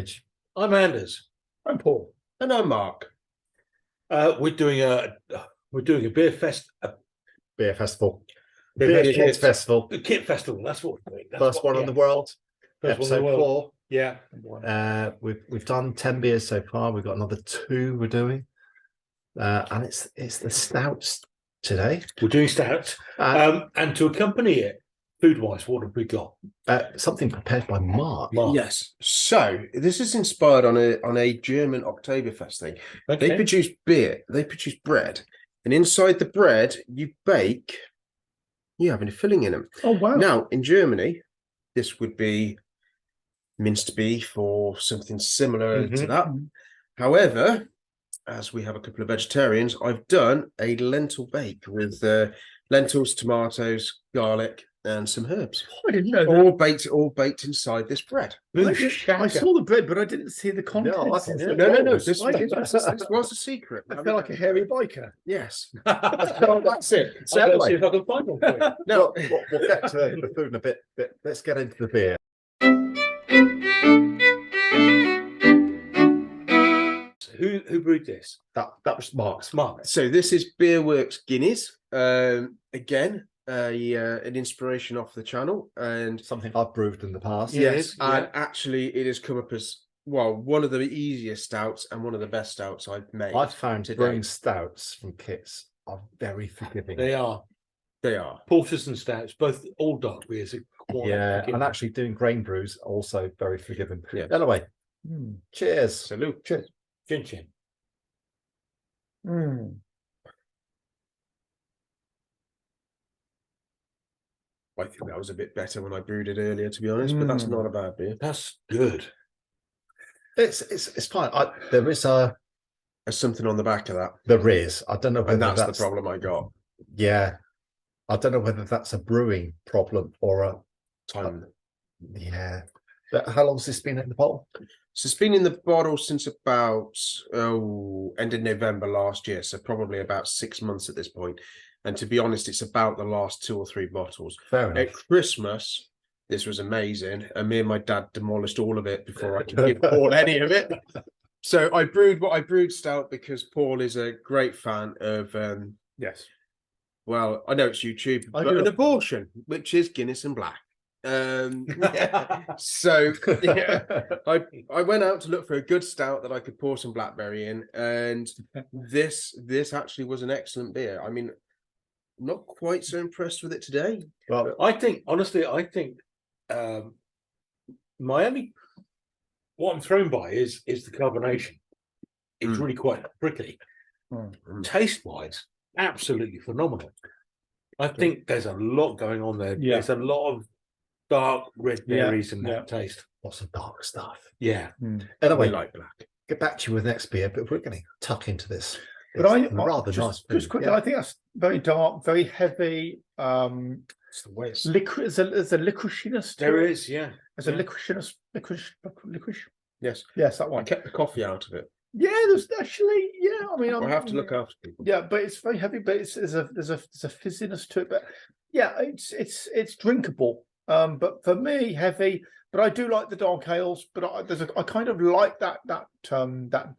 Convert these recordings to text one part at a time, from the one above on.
Nige. I'm Anders. I'm Paul. And I'm Mark. We're doing a beer festival. Beer festival. Beer Beer Kids Festival. The Kit Festival. That's what we're doing. First one in the world. First one in Episode the world. 4. Yeah. We've done 10 beers so far. We've got another 2 we're doing. And it's the Stouts today. We're doing stouts. And to accompany it, food-wise, what have we got? Something prepared by Mark. Yes. So this is inspired on a German Oktoberfest thing. Okay. They produce beer, they produce bread, and inside the bread you bake. You have a filling in them. Oh wow! Now in Germany, this would be minced beef or something similar to that. However, as we have a couple of vegetarians, I've done a lentil bake with lentils, tomatoes, garlic, and some herbs. I didn't know that. All baked inside this bread. I saw the bread, but I didn't see the contents. No. This was a secret. I feel like a hairy biker. Yes. Well, that's it. I'll see if I can find one for you. No, we'll get to the food in a bit. Let's get into the beer. Who brewed this? That was Mark's. Mark. So this is Beerworks Guinness. Again, an inspiration off the channel, and Something I've brewed in the past. yes, and actually it has come up as one of the easiest stouts and one of the best stouts I've made. I've found today. brewing stouts from kits are very forgiving. They are. They are. Porters and stouts, both all dark beers. And actually doing grain brews also very forgiving. Yeah. Anyway, cheers. Salute. Cheers. Chin chin. I think that was a bit better when I brewed it earlier, to be honest, but that's not a bad beer. That's good. It's fine. There is There's something on the back of that, there is. I don't know whether and that's the problem I got. Yeah, I don't know whether that's a brewing problem or a Time. yeah. But how long has this been in the bottle? So it's been in the bottle since about end of November last year, so probably about 6 months at this point. And to be honest, it's about the last 2 or 3 bottles. Fair enough. At Christmas, this was amazing, and me and my dad demolished all of it before I could give Paul any of it. So I brewed stout because Paul is a great fan of Yes. well, I know it's YouTube, I but do. an abortion, which is Guinness and Black. So yeah, I went out to look for a good stout that I could pour some blackberry in, and this actually was an excellent beer. I mean, I'm not quite so impressed with it today. Well, I think what I'm thrown by is the carbonation. It's really quite prickly. Taste wise, absolutely phenomenal. I think there's a lot going on there. Yeah. There's a lot of dark red berries and that taste. lots of dark stuff. Yeah. Anyway, I like black. get back to you with next beer, but we're going to tuck into this. But It's rather nice. Just quickly, I think that's very dark, very heavy. It's the way it's Liquid. There's a licoriceiness. to There it. is, yeah. There's a licorice. Licorice. Yes, Yes, that I one. kept the coffee out of it. Yeah, there's actually. Yeah, I mean, I have to look after people. Yeah, but it's very heavy. But there's a fizziness to it. But yeah, it's drinkable. But for me, heavy. But I do like the dark ales. But I kind of like that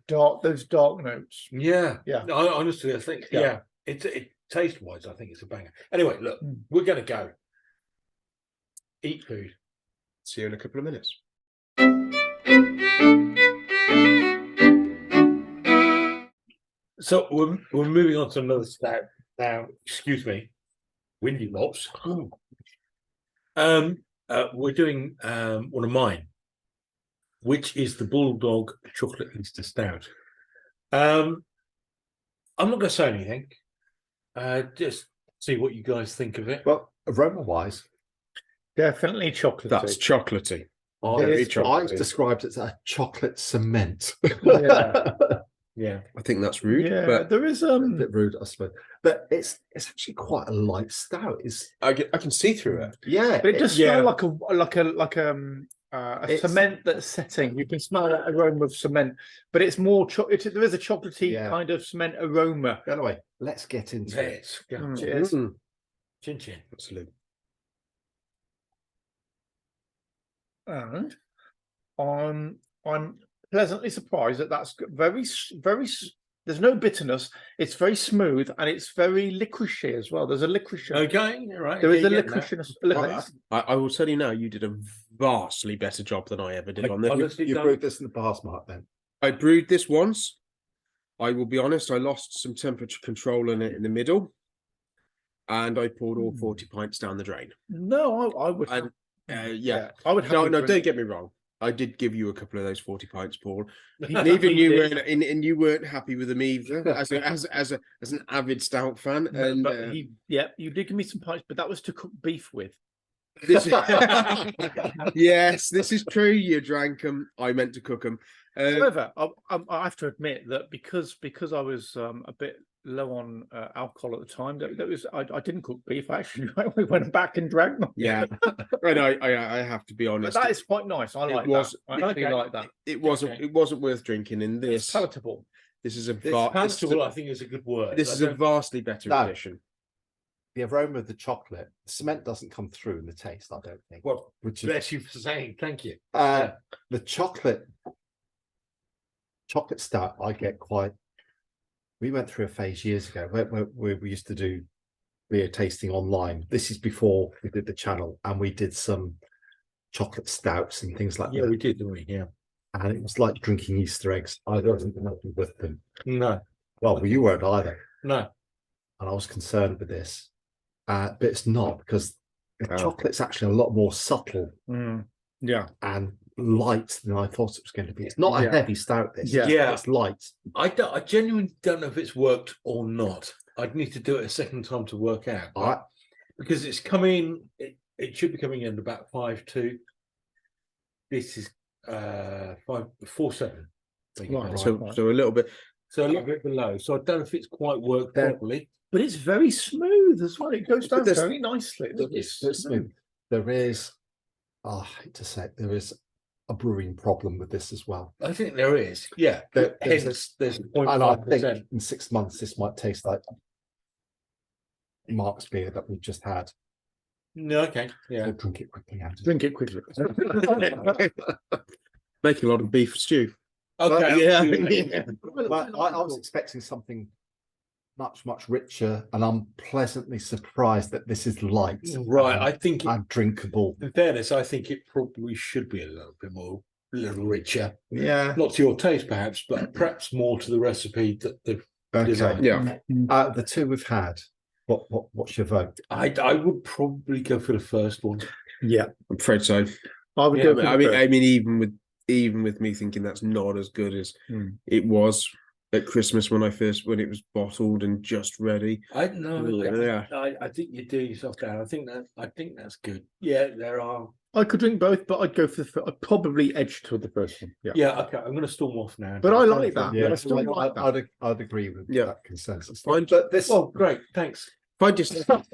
dark, those dark notes. Yeah. Yeah. No, honestly, I think, it taste wise, I think it's a banger. Anyway, look, we're going to go eat food. See you in a couple of minutes. So we're moving on to another stout now. Excuse me, windy lops. We're doing one of mine, which is the Bulldog Chocolate Easter Stout. I'm not going to say anything. Just see what you guys think of it. well, aroma wise, Definitely chocolate. That's chocolatey. I've chocolatey. described it as a chocolate cement. Yeah. Yeah. I think that's rude, Yeah, but there is A bit rude, I suppose, but it's actually quite a light stout. It's I can see through it. yeah, But it does Yeah. smell like a It's- cement that's setting. You can smell that aroma of cement, but it's more there is a chocolatey Yeah. kind of cement aroma. Anyway, let's get into it. Let's go. Mm. Cheers. Chin chin. Absolutely. And I'm pleasantly surprised that that's very. There's no bitterness. It's very smooth and it's very licoricey as well. There's a licorice. Okay, all right. There is a okay, getting that. licoricness. Look at this. I will tell you now, you did a vastly better job than I ever did on this. Honestly, You don't- brewed this in the past, Mark, then? I brewed this once. I will be honest, I lost some temperature control in it in the middle, and I poured all 40 pints down the drain. No, I would. And yeah, I would. no, happily don't drink- get me wrong. I did give you a couple of those 40 pints, Paul. He- And even he you did. weren't, and you weren't happy with them either, as an avid stout fan. No, And but you did give me some pints, but that was to cook beef with. this is, yes, this is true. You drank them. I meant to cook them. However, I have to admit that because I was a bit low on alcohol at the time, that was I didn't cook beef. Actually, we went back and drank them. Yeah, and I have to be But honest. that is quite nice. I like was- that. I actually okay. like that. It wasn't. Okay. It wasn't worth drinking in It's this. palatable. This is a This va- palatable, I think, is a good word. this I is a don't- vastly better No. edition. The aroma of the chocolate, the cement doesn't come through in the taste, I don't think. Well, Which is bless you for saying. Thank you. the chocolate stout. I get quite. We went through a phase years ago where we used to do beer tasting online. This is before we did the channel, and we did some chocolate stouts and things like Yeah, that. we did, didn't we? Yeah. And it was like drinking Easter eggs. I wasn't happy with them. No, Well, you weren't either. no. And I was concerned with this, but it's not, because the Oh. chocolate's actually a lot more subtle Yeah. and light than I thought it was going to be. It's not a Yeah. heavy stout. This, Yeah. Yeah. it's light. I genuinely don't know if it's worked or not. I'd need to do it a second time to work out. I, Because it's coming, it should be coming in about 5.2. This is 5.47. Right. So a little bit. So a little bit below. So I don't know if it's quite worked There- properly. But it's very smooth as well. It goes down there's- very nicely. it's smooth. There is, I hate to say it, there is a brewing problem with this as well. I think there is. Yeah. There's Hence, there's a And I think 0.5%. in 6 months, this might taste like Mark's beer that we've just had. No, okay. Yeah. So drink it quickly, Andy. Drink it quickly. Make a lot of beef stew. Okay. Yeah. Well, I was expecting something much richer, and I'm pleasantly surprised that this is light Right. I think, and drinkable. in fairness, I think it probably should be a little bit more, a little richer. Yeah. Not to your taste, perhaps, but perhaps more to the recipe that they've designed. Yeah. The two we've had. What's your vote? I would probably go for the first one. Yeah. I'm afraid so. I would Yeah, go for I the mean, first. even with me thinking that's not as good as Hmm. it was at Christmas when it was bottled and just ready. I don't know. Yeah. I think you do yourself down. I think that's good. Yeah, there are. I could drink both, but I'd go for I'd probably edge to the first one. Yeah. Yeah, okay. I'm going to storm off now. But I like that. Yeah, But I still like that. I'd agree with Yeah. that consensus. Fine. But this, Oh, great. Thanks. Find yourself,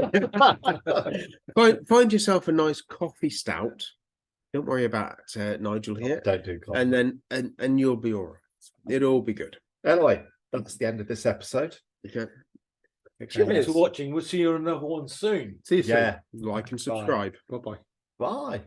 find yourself a nice coffee stout. Don't worry about Nigel here, don't do coffee. and then and you'll be all right. It'll all be good. Anyway, that's the end of this episode. Okay. Thanks for watching. We'll see you on another one soon. See you soon. Yeah. Like and subscribe. Bye-bye. Bye.